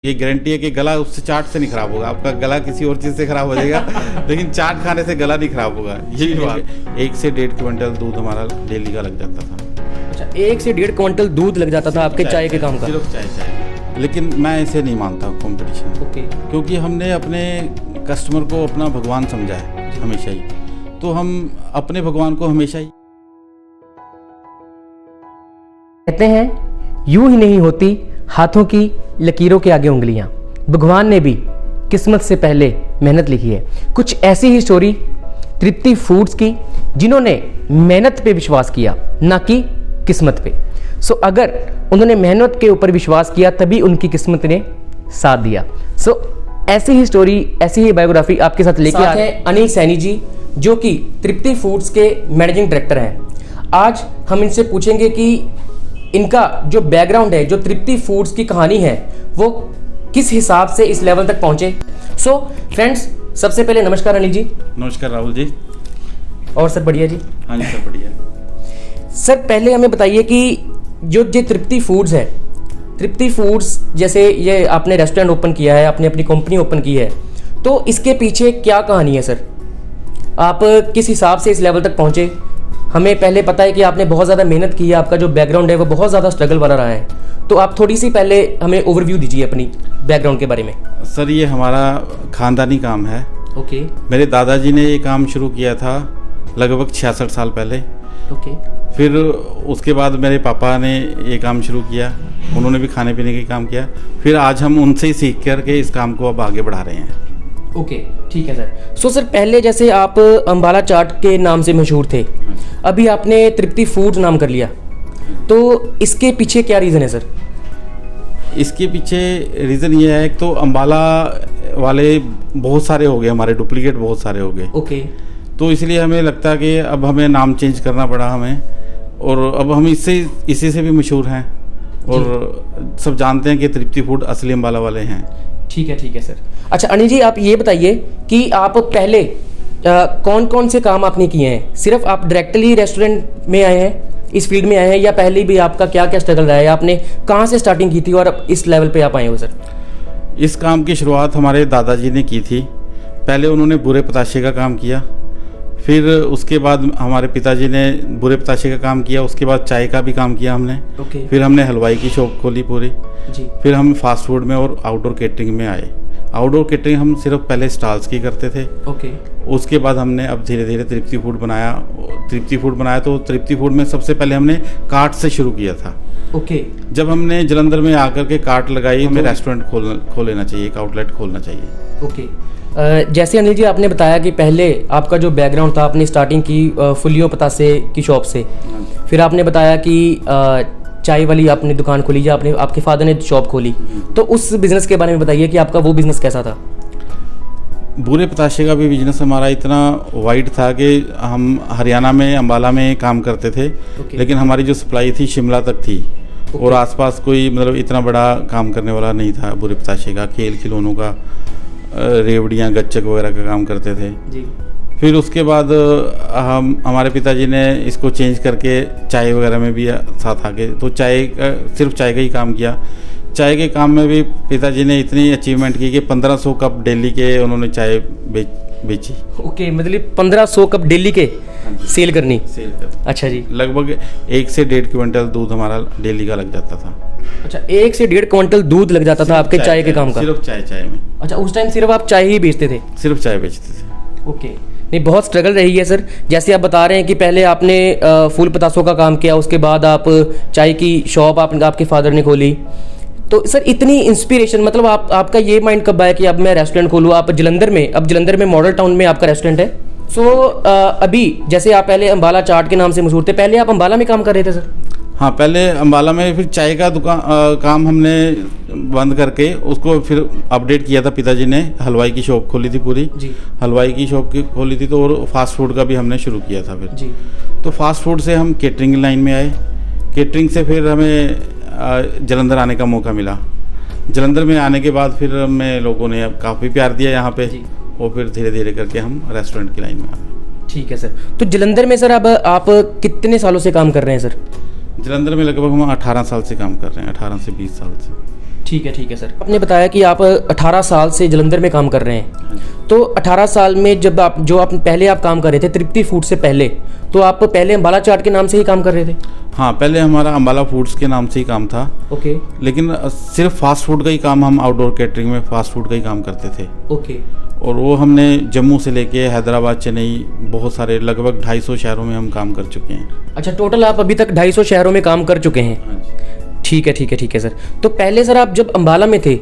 ये गारंटी है कि गला उससे चाट से नहीं खराब होगा। आपका गला किसी और चीज़ से खराब हो जाएगा लेकिन चाट खाने से गला नहीं खराब होगा। यही बात। 1 से 1.5 क्विंटल दूध हमारा डेली का लग जाता था। अच्छा, 1 से 1.5 क्विंटल दूध लग जाता था आपके चाय के काम का? सिर्फ चाय। लेकिन मैं ऐसे नहीं मानता कंपटीशन। ओके। क्योंकि हमने अपने कस्टमर को अपना भगवान समझा है हमेशा ही, तो हम अपने भगवान को हमेशा ही कहते हैं यूं ही नहीं होती हाथों की लकीरों के आगे उंगलियां। भगवान ने भी किस्मत से पहले मेहनत लिखी है। कुछ ऐसी ही स्टोरी तृप्ति फूड्स की, जिन्होंने मेहनत पे विश्वास किया, ना कि किस्मत पे। सो अगर उन्होंने मेहनत के ऊपर विश्वास किया तभी उनकी किस्मत ने साथ दिया। सो ऐसी ही स्टोरी, ऐसी ही बायोग्राफी आपके साथ लेके आ रहे हैं अनिल सैनी जी, जो कि तृप्ति फूड्स के मैनेजिंग डायरेक्टर हैं। आज हम इनसे पूछेंगे कि इनका जो बैकग्राउंड है, जो तृप्ति फूड्स की कहानी है, वो किस हिसाब से इस लेवल तक पहुंचे। सो फ्रेंड्स, सबसे पहले नमस्कार अनिल जी। नमस्कार राहुल जी। और सर बढ़िया जी? हाँ जी सर बढ़िया। सर पहले हमें बताइए कि जो तृप्ति फूड्स है, तृप्ति फूड्स जैसे ये आपने रेस्टोरेंट ओपन किया है, आपने अपनी कंपनी ओपन की है, तो इसके पीछे क्या कहानी है सर? आप किस हिसाब से इस लेवल तक पहुंचे? हमें पहले पता है कि आपने बहुत ज़्यादा मेहनत की है, आपका जो बैकग्राउंड है वो बहुत ज़्यादा स्ट्रगल वाला रहा है, तो आप थोड़ी सी पहले हमें ओवरव्यू दीजिए अपनी बैकग्राउंड के बारे में। सर ये हमारा खानदानी काम है। ओके। मेरे दादाजी ने ये काम शुरू किया था लगभग 66 साल पहले। ओके। फिर उसके बाद मेरे पापा ने ये काम शुरू किया, उन्होंने भी खाने पीने का काम किया। फिर आज हम उनसे ही सीख करके इस काम को अब आगे बढ़ा रहे हैं। ओके, ठीक है सर। सो सर पहले जैसे आप अंबाला चाट के नाम से मशहूर थे, अभी आपने तृप्ति फूड्स नाम कर लिया, तो इसके पीछे क्या रीज़न है सर? इसके पीछे रीज़न ये है, तो अंबाला वाले बहुत सारे हो गए, हमारे डुप्लीकेट बहुत सारे हो गए। ओके। तो इसलिए हमें लगता है कि अब हमें नाम चेंज करना पड़ा हमें, और अब हम इसी से भी मशहूर हैं और सब जानते हैं कि तृप्ति फूड असली अंबाला वाले हैं। ठीक है सर। अच्छा अनिल जी, आप ये बताइए कि आप पहले कौन कौन से काम आपने किए हैं? सिर्फ आप डायरेक्टली रेस्टोरेंट में आए हैं, इस फील्ड में आए हैं, या पहले भी आपका क्या क्या स्ट्रगल रहा है? आपने कहाँ से स्टार्टिंग की थी और अब इस लेवल पे आप आए हो सर? इस काम की शुरुआत हमारे दादाजी ने की थी। पहले उन्होंने बुरे पताशे का काम किया, फिर उसके बाद हमारे पिताजी ने बुरे पताशे का काम किया, उसके बाद चाय का भी काम किया हमने। ओके। फिर हमने हलवाई की शॉप खोली पूरी जी। फिर हम फास्ट फूड में और आउटडोर केटरिंग में आए। आउटडोर केटरिंग हम सिर्फ पहले स्टॉल्स की करते थे। ओके। उसके बाद हमने अब धीरे धीरे तृप्ति फूड बनाया। तो तृप्ति फूड में सबसे पहले हमने कार्ट से शुरू किया था। ओके। जब हमने जलंधर में आकर के कार्ट लगाई, हमें रेस्टोरेंट खोल लेना चाहिए, एक आउटलेट खोलना चाहिए। ओके। जैसे अनिल जी आपने बताया कि पहले आपका जो बैकग्राउंड था, आपने स्टार्टिंग की फुलियो पतासे की शॉप से, फिर आपने बताया कि चाय वाली आपने दुकान खोली, या आपने आपके फादर ने शॉप खोली, तो उस बिज़नेस के बारे में बताइए कि आपका वो बिज़नेस कैसा था? बुरे पताशे का भी बिजनेस हमारा इतना वाइड था कि हम हरियाणा में अंबाला में काम करते थे। लेकिन हमारी जो सप्लाई थी शिमला तक थी, और आसपास कोई मतलब इतना बड़ा काम करने वाला नहीं था बुरे पताशे का। खेल खिलौनों का, रेवड़ियाँ, गच्चक वगैरह का काम करते थे जी। फिर उसके बाद हमारे पिताजी ने इसको चेंज करके चाय वगैरह में भी साथ आके, तो सिर्फ चाय का ही काम किया। चाय के काम में भी पिताजी ने इतनी अचीवमेंट की कि 1500 कप डेली के उन्होंने चाय बेची। ओके, मतलब 1500 कप डेली के सेल कर। अच्छा जी। लगभग 1 से 1.5 क्विंटल दूध हमारा डेली का लग जाता था। अच्छा, 1 से 1.5 क्विंटल दूध लग जाता था आपके चाय के काम का? सिर्फ चाय में। अच्छा, उस टाइम सिर्फ आप चाय ही बेचते थे? सिर्फ चाय बेचते थे। ओके। नहीं, बहुत स्ट्रगल रही है सर। जैसे आप बता रहे हैं कि पहले आपने फूल पतासों का काम किया, उसके बाद आप चाय की शॉप आपके फादर ने खोली, तो सर इतनी इंस्पिरेशन, मतलब आपका ये माइंड कब आया कि अब मैं रेस्टोरेंट खोलूँ? आप जलंधर में मॉडल टाउन में आपका रेस्टोरेंट है। सो अभी जैसे आप पहले अंबाला चाट के नाम से मशहूर थे, पहले आप अंबाला में काम कर रहे थे सर? हाँ, पहले अंबाला में, फिर चाय का दुकान काम हमने बंद करके उसको फिर अपडेट किया था। पिताजी ने हलवाई की शॉप खोली थी पूरी जी। हलवाई की शॉप खोली थी, तो और फास्ट फूड का भी हमने शुरू किया था फिर जी। तो फास्ट फूड से हम केटरिंग लाइन में आए। केटरिंग से फिर हमें जलंधर आने का मौका मिला। जलंधर में आने के बाद फिर हमें लोगों ने अब काफ़ी प्यार दिया यहाँ पे, और फिर धीरे धीरे करके हम रेस्टोरेंट की लाइन में आ गए। ठीक है सर। तो जलंधर में सर अब आप कितने सालों से काम कर रहे हैं सर? जलंधर में लगभग हम 18 साल से काम कर रहे हैं, 18 से 20 साल से। ठीक है सर। आपने बताया कि आप 18 साल से जलंधर में काम कर रहे हैं, तो 18 साल में जब आप पहले आप काम कर रहे थे तृप्ति फूड से पहले, तो आप पहले अंबाला चाट के नाम से ही काम कर रहे थे? हाँ, पहले हमारा अंबाला फूड्स के नाम से ही काम था। ओके। लेकिन सिर्फ फास्ट फूड का ही काम, हम आउटडोर कैटरिंग में फास्ट फूड का ही काम करते थे। ओके। और वो हमने जम्मू से लेके हैदराबाद, चेन्नई, बहुत सारे लगभग 250 शहरों में हम काम कर चुके हैं। अच्छा, टोटल आप अभी तक 250 शहरों में काम कर चुके हैं? ठीक है सर। तो पहले सर आप जब अंबाला में थे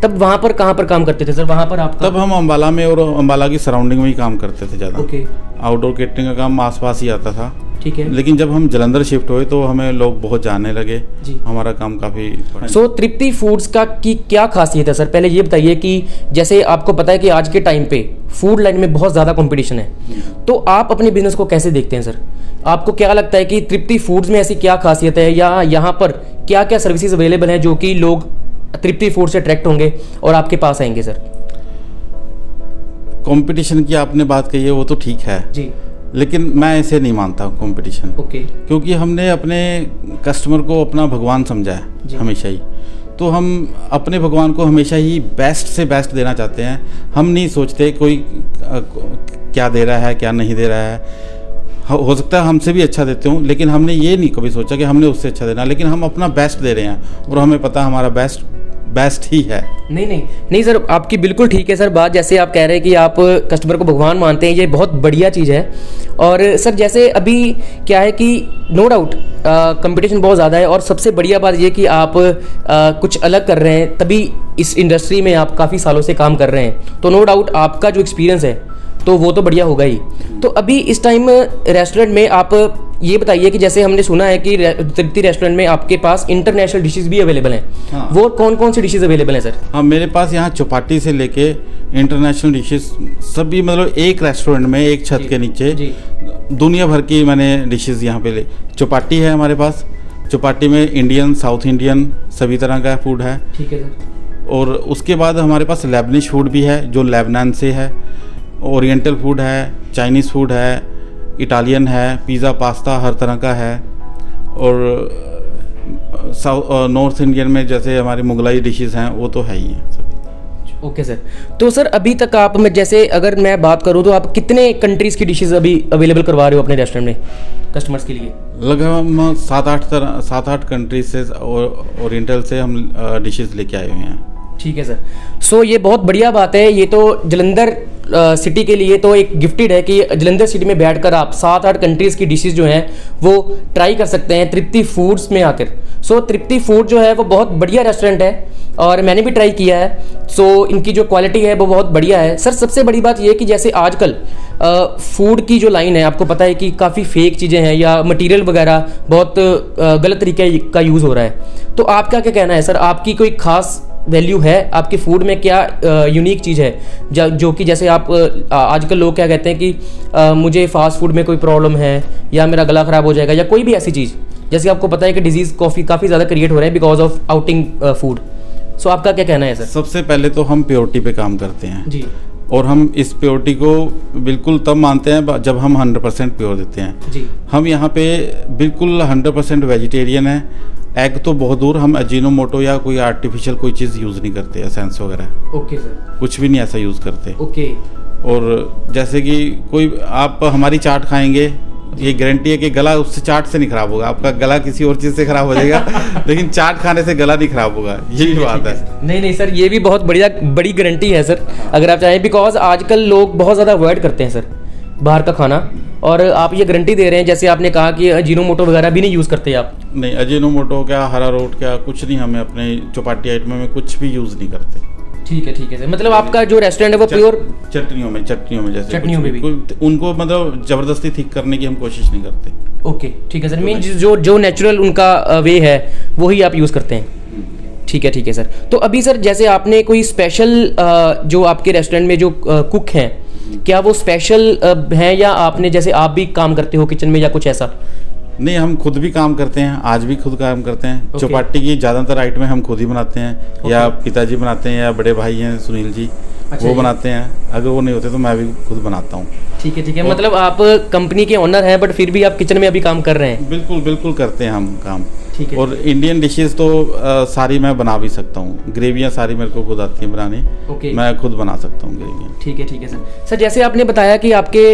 तब वहाँ पर कहाँ पर काम करते थे सर? वहाँ पर आप तब हम अंबाला में और अंबाला की सराउंडिंग में ही काम करते थे ज़्यादा। ओके। आउटडोर कैटरिंग का काम आसपास ही आता था। ठीक है। लेकिन जब हम जलंधर शिफ्ट हुए तो हमें लोग बहुत जानने लगे जी। हमारा काम काफ़ी सो तृप्ति फूड्स का की क्या खासियत है सर? पहले ये बताइए कि जैसे आपको पता है कि आज के टाइम पे फूड लाइन में बहुत ज़्यादा कंपटीशन है, तो आप अपने बिजनेस को कैसे देखते हैं सर? आपको क्या लगता है कि तृप्ति फूड्स में ऐसी क्या खासियत है, या यहाँ पर क्या क्या सर्विसेज अवेलेबल हैं जो कि लोग तृप्ति फूड से अट्रैक्ट होंगे और आपके पास आएंगे सर? कंपटीशन की आपने बात कही है, वो तो ठीक है जी, लेकिन मैं ऐसे नहीं मानता कंपटीशन। ओके। क्योंकि हमने अपने कस्टमर को अपना भगवान समझा है हमेशा ही, तो हम अपने भगवान को हमेशा ही बेस्ट से बेस्ट देना चाहते हैं। हम नहीं सोचते कोई क्या दे रहा है क्या नहीं दे रहा है। हो सकता है हमसे भी अच्छा देते हूँ, लेकिन हमने ये नहीं कभी सोचा कि हमने उससे अच्छा देना, लेकिन हम अपना बेस्ट दे रहे हैं और हमें पता हमारा बेस्ट ही है। नहीं सर, आपकी बिल्कुल ठीक है सर बात। जैसे आप कह रहे हैं कि आप कस्टमर को भगवान मानते हैं, ये बहुत बढ़िया चीज़ है। और सर जैसे अभी क्या है कि नो डाउट कंपटीशन बहुत ज़्यादा है, और सबसे बढ़िया बात ये कि आप कुछ अलग कर रहे हैं, तभी इस इंडस्ट्री में आप काफ़ी सालों से काम कर रहे हैं, तो नो डाउट आपका जो एक्सपीरियंस है तो वो तो बढ़िया होगा ही। तो अभी इस टाइम रेस्टोरेंट में आप ये बताइए कि जैसे हमने सुना है कि तृप्ति रेस्टोरेंट में आपके पास इंटरनेशनल डिशेस भी अवेलेबल हैं। हाँ। वो कौन कौन सी डिशेस अवेलेबल हैं सर? हाँ, मेरे पास यहाँ चौपाटी से लेके इंटरनेशनल डिशेस सभी, मतलब एक रेस्टोरेंट में एक छत के नीचे दुनिया भर की मैंने डिशेस यहाँ पे चौपाटी है हमारे पास। चौपाटी में इंडियन, साउथ इंडियन सभी तरह का फूड है। ठीक है सर। और उसके बाद हमारे पास लेबनिश फूड भी है जो लेबनान से है, ओरिएंटल फूड है, चाइनीज़ फूड है, इटालियन है, पिज़्ज़ा पास्ता हर तरह का है। और नॉर्थ इंडियन में जैसे हमारी मुगलाई डिशेस हैं वो तो है ही हैं सभी। Okay sir. तो सर अभी तक आप में जैसे अगर मैं बात करूं तो आप कितने कंट्रीज़ की डिशेस अभी अवेलेबल करवा रहे हो अपने रेस्टोरेंट में कस्टमर्स के लिए? लगभग हम 7-8 कंट्रीज से और ओरिएंटल से हम डिशेस लेके आए हुए हैं। ठीक है सर। सो ये बहुत बढ़िया बात है। ये तो जलंधर सिटी के लिए तो एक गिफ्टेड है कि जलंधर सिटी में बैठकर आप 7-8 कंट्रीज़ की डिशेस जो हैं वो ट्राई कर सकते हैं तृप्ति फूड्स में आकर। सो तृप्ति फूड जो है वो बहुत बढ़िया रेस्टोरेंट है और मैंने भी ट्राई किया है। सो इनकी जो क्वालिटी है वो बहुत बढ़िया है। सर सबसे बड़ी बात ये कि जैसे आजकल फूड की जो लाइन है, आपको पता है कि काफ़ी फेक चीज़ें हैं या मटेरियल वगैरह बहुत गलत तरीके का यूज़ हो रहा है, तो आपका क्या कहना है सर? आपकी कोई खास वैल्यू है आपके फूड में? क्या यूनिक चीज़ है जो कि जैसे आप आजकल लोग क्या कहते हैं कि मुझे फास्ट फूड में कोई प्रॉब्लम है या मेरा गला ख़राब हो जाएगा या कोई भी ऐसी चीज़, जैसे आपको पता है कि डिजीज़ काफ़ी ज़्यादा क्रिएट हो रहे हैं बिकॉज ऑफ आउटिंग फूड। सो आपका क्या कहना है सर? सबसे पहले तो हम प्योरिटी पे काम करते हैं जी, और हम इस प्योरिटी को बिल्कुल तब मानते हैं जब हम 100% प्योर देते हैं जी। हम यहाँ पे बिल्कुल 100% वेजिटेरियन है। एग तो बहुत दूर, हम अजीनोमोटो या कोई आर्टिफिशियल कोई चीज़ यूज़ नहीं करते, एसेंस वगैरह। Okay sir. कुछ भी नहीं ऐसा यूज़ करते। ओके। और जैसे कि कोई आप हमारी चाट खाएंगे, ये गारंटी है कि गला उससे चाट से नहीं खराब होगा। आपका गला किसी और चीज़ से खराब हो जाएगा लेकिन चाट खाने से गला नहीं खराब होगा, ये भी बात है। नहीं सर, ये भी बहुत बड़ी गारंटी है सर अगर आप चाहें, बिकॉज आजकल लोग बहुत ज़्यादा अवॉइड करते हैं सर बाहर का खाना, और आप ये गारंटी दे रहे हैं जैसे आपने कहा कि अजीनोमोटो वगैरह भी नहीं यूज़ करते आप? नहीं, अजीनोमोटो क्या, हरा रोट क्या, कुछ नहीं, हमें अपने चौपाटी आइटम में कुछ भी यूज़ नहीं करते। ठीक है सर। मतलब आपका जो रेस्टोरेंट है वो प्योर चटनियों में जैसे चटनियों में भी उनको मतलब जबरदस्ती थिक करने की हम कोशिश नहीं करते। ओके, ठीक है सर। मीन जो नेचुरल उनका वे है वही आप यूज़ करते हैं। ठीक है सर। तो अभी सर जैसे आपने कोई स्पेशल जो आपके रेस्टोरेंट में जो कुक हैं, क्या वो स्पेशल हैं या आपने जैसे आप भी काम करते हो किचन में या कुछ ऐसा? नहीं, हम खुद भी काम करते हैं, आज भी खुद काम करते हैं। चौपाटी की ज़्यादातर आइटमें हम खुद ही बनाते हैं, या पिताजी बनाते हैं या बड़े भाई हैं सुनील जी, वो बनाते हैं। अगर वो नहीं होते तो मैं भी खुद बनाता हूँ। ठीक है। मतलब आप कंपनी के ओनर हैं बट फिर भी आप किचन में अभी काम कर रहे हैं? बिल्कुल करते हैं हम काम। ठीक है। और इंडियन डिशेस तो सारी मैं बना भी सकता हूँ। ग्रेवियाँ सारी मेरे को खुद आती हैं बनाने। ओके। मैं खुद बना सकता हूँ ग्रेवियाँ। ठीक है सर। सर जैसे आपने बताया कि आपके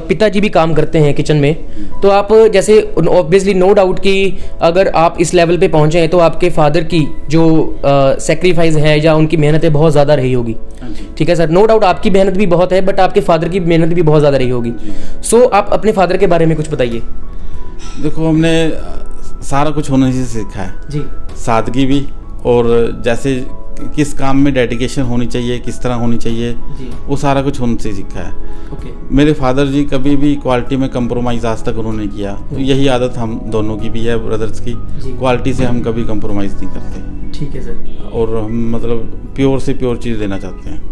पिताजी भी काम करते हैं किचन में, तो आप जैसे ऑब्वियसली नो डाउट कि अगर आप इस लेवल पे पहुंचे हैं तो आपके फादर की जो सेक्रीफाइस है या उनकी मेहनतें बहुत ज़्यादा रही होगी। ठीक है सर, नो डाउट आपकी मेहनत भी बहुत है, बट आपके फादर की मेहनत भी बहुत ज़्यादा रही होगी। सो आप अपने फादर के बारे में कुछ बताइए। देखो, हमने सारा कुछ होने से सीखा है जी। सादगी भी, और जैसे किस काम में डेडिकेशन होनी चाहिए, किस तरह होनी चाहिए जी। वो सारा कुछ उनसे सीखा है। ओके। मेरे फादर जी कभी भी क्वालिटी में कंप्रोमाइज़ आज तक उन्होंने किया, तो यही आदत हम दोनों की भी है, ब्रदर्स की। क्वालिटी से हम कभी कंप्रोमाइज़ नहीं करते। ठीक है सर। और हम मतलब प्योर से प्योर चीज़ देना चाहते हैं।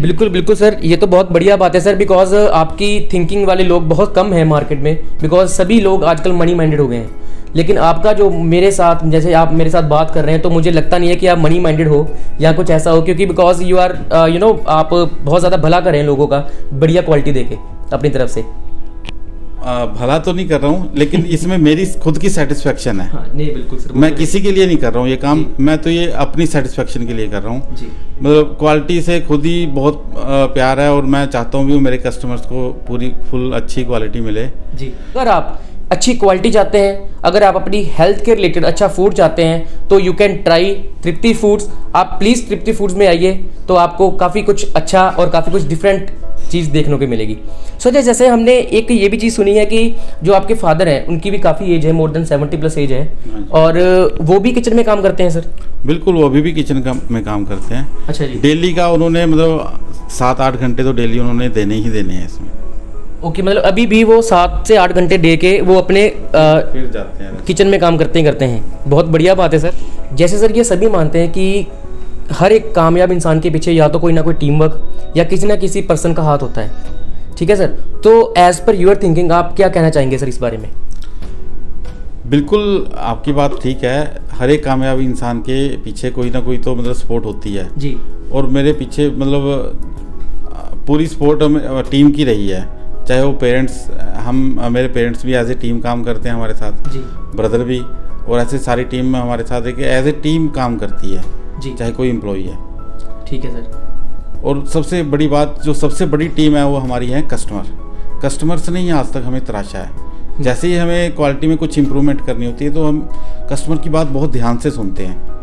बिल्कुल बिल्कुल सर, ये तो बहुत बढ़िया बात है सर, बिकॉज आपकी थिंकिंग वाले लोग बहुत कम हैं मार्केट में, बिकॉज सभी लोग आजकल मनी माइंडेड हो गए हैं। लेकिन आपका जो मेरे साथ, जैसे आप मेरे साथ बात कर रहे हैं, तो मुझे लगता नहीं है कि आप मनी माइंडेड हो या कुछ ऐसा हो, क्योंकि बिकॉज यू आर आप बहुत ज़्यादा भला कर रहे हैं लोगों का बढ़िया क्वालिटी देके अपनी तरफ से। भला तो नहीं कर रहा हूँ, लेकिन इसमें मेरी खुद की सेटिस्फेक्शन है। हाँ, नहीं बिल्कुल सर, मैं किसी के लिए नहीं कर रहा हूँ ये काम, मैं तो ये अपनी सेटिस्फेक्शन के लिए कर रहा हूँ। मतलब क्वालिटी से खुद ही बहुत प्यार है, और मैं चाहता हूँ भी मेरे कस्टमर्स को पूरी फुल अच्छी क्वालिटी मिले। जी। अगर आप अच्छी क्वालिटी चाहते हैं, अगर आप अपनी हेल्थ के रिलेटेड अच्छा फूड चाहते हैं, तो you can try Tripti foods. आप प्लीज़ तृप्ति फूड्स में आइए, तो आपको काफ़ी कुछ अच्छा और काफ़ी कुछ डिफरेंट चीज़ देखने को मिलेगी। सो जैसे हमने एक ये भी चीज़ सुनी है कि जो आपके फादर हैं उनकी भी काफ़ी एज है, मोर देन 70+ एज है, और वो भी किचन में काम करते हैं सर? बिल्कुल, वो अभी भी किचन में काम करते हैं। अच्छा जी। डेली का उन्होंने मतलब 7-8 घंटे तो डेली उन्होंने देने ही देने हैं इसमें। ओके, मतलब अभी भी वो 7 से 8 घंटे दे के वो अपने फिर जाते हैं किचन में काम करते हैं। बहुत बढ़िया बात है सर। जैसे सर ये सभी मानते हैं कि हर एक कामयाब इंसान के पीछे या तो कोई ना कोई टीम वर्क या किसी ना किसी पर्सन का हाथ होता है। ठीक है सर, तो एज पर यूर थिंकिंग आप क्या कहना चाहेंगे सर इस बारे में? बिल्कुल, आपकी बात ठीक है। हर एक कामयाब इंसान के पीछे कोई ना कोई तो मतलब सपोर्ट होती है जी। और मेरे पीछे मतलब पूरी सपोर्ट टीम की रही है। चाहे वो पेरेंट्स, मेरे पेरेंट्स भी एज ए टीम काम करते हैं हमारे साथ जी। ब्रदर भी, और ऐसे सारी टीम में हमारे साथ है कि एज ए टीम काम करती है जी। चाहे कोई एम्प्लॉई है। ठीक है सर। और सबसे बड़ी बात, जो सबसे बड़ी टीम है वो हमारी है कस्टमर्स ने ही आज तक हमें तराशा है। जैसे ही हमें क्वालिटी में कुछ इंप्रूवमेंट करनी होती है तो हम कस्टमर की बात बहुत ध्यान से सुनते हैं।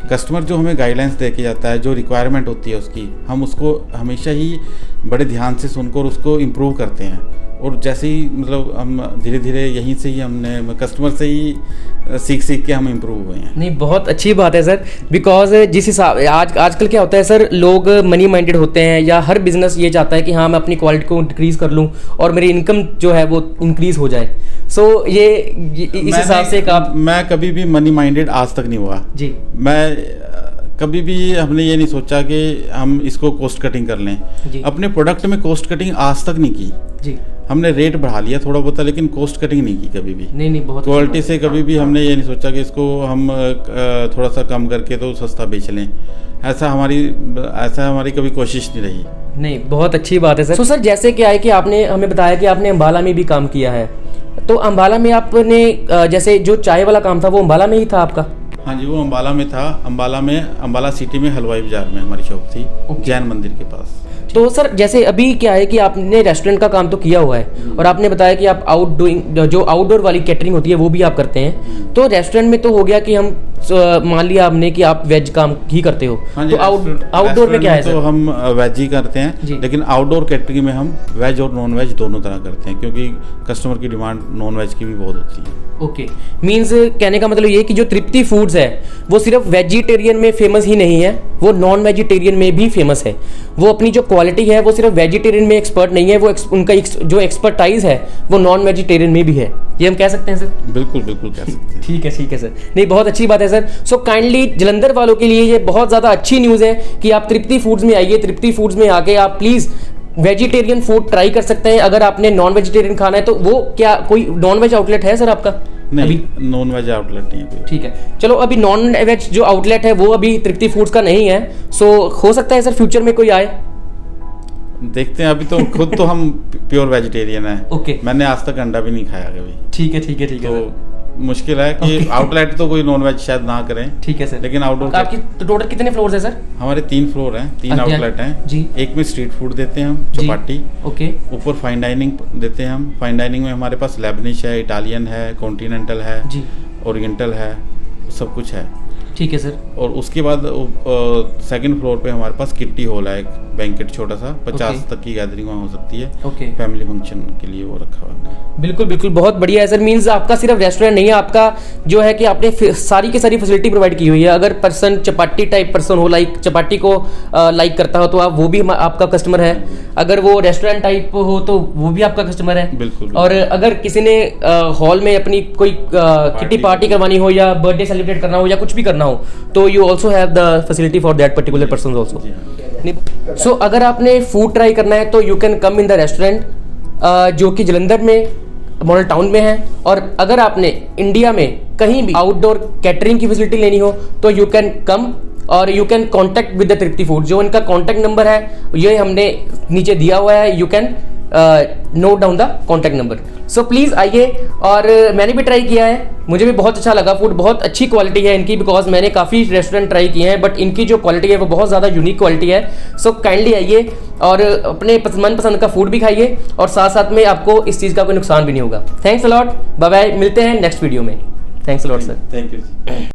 कस्टमर जो हमें गाइडलाइंस दे के जाता है, जो रिक्वायरमेंट होती है उसकी, हम उसको हमेशा ही बड़े ध्यान से सुनकर उसको इम्प्रूव करते हैं। और जैसे ही मतलब हम धीरे धीरे यहीं से ही हमने कस्टमर से ही सीख के हम इम्प्रूव हुए हैं। नहीं, बहुत अच्छी बात है सर, बिकॉज जिस हिसाब आजकल क्या होता है सर, लोग मनी माइंडेड होते हैं या हर बिजनेस ये चाहता है कि हाँ मैं अपनी क्वालिटी को डिक्रीज कर लूँ और मेरी इनकम जो है वो इंक्रीज हो जाए। सो ये इस हिसाब से मैं कभी भी मनी माइंडेड आज तक नहीं हुआ जी। मैं कभी भी हमने ये नहीं सोचा कि हम इसको कॉस्ट कटिंग कर लें। अपने प्रोडक्ट में कॉस्ट कटिंग आज तक नहीं की जी। हमने रेट बढ़ा लिया थोड़ा बहुत, लेकिन कॉस्ट कटिंग नहीं की कभी भी। नहीं, बहुत क्वालिटी से कभी भी हमने ये नहीं सोचा कि इसको हम थोड़ा सा कम करके तो सस्ता बेच लें। ऐसा हमारी कभी कोशिश नहीं रही। नहीं, बहुत अच्छी बात है सर। तो सर जैसे क्या है कि आपने हमें बताया कि आपने अम्बाला में भी काम किया है, तो अम्बाला में आपने जैसे जो चाय वाला काम था वो अम्बाला में ही था आपका? हाँ जी, वो अम्बाला में था। अम्बाला सिटी में हलवाई बाजार में हमारी शॉप थी, जैन मंदिर के पास। तो सर जैसे अभी क्या है कि आपने रेस्टोरेंट का काम तो किया हुआ है और आपने बताया कि आप आउटडोर वाली कैटरिंग होती है वो भी आप करते हैं। तो रेस्टोरेंट में तो हो गया कि हम मान लिया आपने कि आप वेज काम ही करते हो। हाँ तो आउटडोर में क्या है सर? तो हम वेज ही करते हैं, लेकिन आउटडोर कैटरिंग में हम वेज और नॉन वेज दोनों तरह करते हैं, क्योंकि कस्टमर की डिमांड नॉन वेज की भी बहुत होती है। ओके, मीन्स कहने का मतलब ये कि जो तृप्ति फूड्स है वो सिर्फ वेजिटेरियन में फेमस ही नहीं है, वो नॉन वेजिटेरियन में भी फेमस है। वो अपनी जो क्वालिटी है वो सिर्फ वेजिटेरियन में एक्सपर्ट नहीं है, वो उनका जो एक्सपर्टाइज है वो नॉन वेजिटेरियन में भी है। ये हम कह सकते हैं सर? बिल्कुल कह सकते हैं। ठीक है सर। नहीं, बहुत अच्छी बात है सर। सो काइंडली जलंधर वालों के लिए ये बहुत ज़्यादा अच्छी न्यूज़ है कि आप तृप्ति फूड्स में आइए। तृप्ति फूड्स में आके आप प्लीज़ वेजिटेरियन फूड ट्राई कर सकते हैं। अगर आपने नॉन वेजिटेरियन खाना है तो वो क्या कोई नॉन वेज आउटलेट है सर आपका? नहीं, नॉन वेज आउटलेट नहीं है। ठीक है, चलो अभी नॉन वेज जो आउटलेट है वो अभी तृप्ति फूड्स का नहीं है। सो हो सकता है सर फ्यूचर में कोई आए, देखते हैं। अभी तो खुद तो हम प्योर वेजिटेरियन है। ओके, मैंने आज तक अंडा भी नहीं खाया कभी। ठीक है। तो मुश्किल है कि आउटलेट तो कोई नॉन वेज शायद ना करें, ठीक है सर। लेकिन आउटडोर आपकी टोटल कितने फ्लोर्स है सर? हमारे 3 फ्लोर हैं, 3 अच्छा, आउटलेट हैं जी। एक में स्ट्रीट फूड देते हैं हम, जी। चौपाटी, ओके ऊपर फाइन डाइनिंग देते हैं हम। फाइन डाइनिंग में हमारे पास लेबनिश है, इटालियन है, कॉन्टिनेंटल है, जी, ओरिएंटल है, सब कुछ है। ठीक है सर। और उसके बाद सेकंड फ्लोर पे हमारे पास किट्टी हॉल है, एक बैंकेट छोटा सा, 50 ओके। तक की गैदरिंग वहाँ हो सकती है। ओके, फैमिली फंक्शन के लिए वो रखा हुआ है। बिल्कुल बिल्कुल, बहुत बढ़िया है सर। मींस आपका सिर्फ रेस्टोरेंट नहीं है, आपका जो है कि आपने सारी की सारी फैसिलिटी प्रोवाइड की हुई है। अगर पर्सन चपाटी टाइप पर्सन हो, लाइक चपाटी को लाइक करता हो, तो आप वो भी आपका कस्टमर है। अगर वो रेस्टोरेंट टाइप हो तो वो भी आपका कस्टमर है। बिल्कुल। और अगर किसी ने हॉल में अपनी कोई किट्टी पार्टी करवानी हो या बर्थडे सेलिब्रेट करना हो या कुछ भी करना हो, तो you also have the facility for that particular person also. So अगर आपने फूड ट्राई करना है तो you can come in the restaurant, जो कि जलंधर में मॉडल टाउन में है। और अगर आपने इंडिया में कहीं भी आउटडोर कैटरिंग की फैसिलिटी लेनी हो तो यू कैन कम, और you can contact with the Tripti food. जो इनका कॉन्टैक्ट नंबर है ये हमने नीचे दिया हुआ है, you can note down the contact number. So please आइए। और मैंने भी ट्राई किया है, मुझे भी बहुत अच्छा लगा। फूड बहुत अच्छी क्वालिटी है इनकी, बिकॉज मैंने काफ़ी रेस्टोरेंट ट्राई किए हैं, बट इनकी जो क्वालिटी है वो बहुत ज़्यादा यूनिक क्वालिटी है। सो काइंडली आइए और अपने मनपसंद का फूड भी खाइए, और साथ साथ में आपको इस चीज़ का कोई नुकसान भी नहीं होगा। Thanks a lot, bye bye, मिलते हैं नेक्स्ट वीडियो में। Thanks a lot sir. Thank you.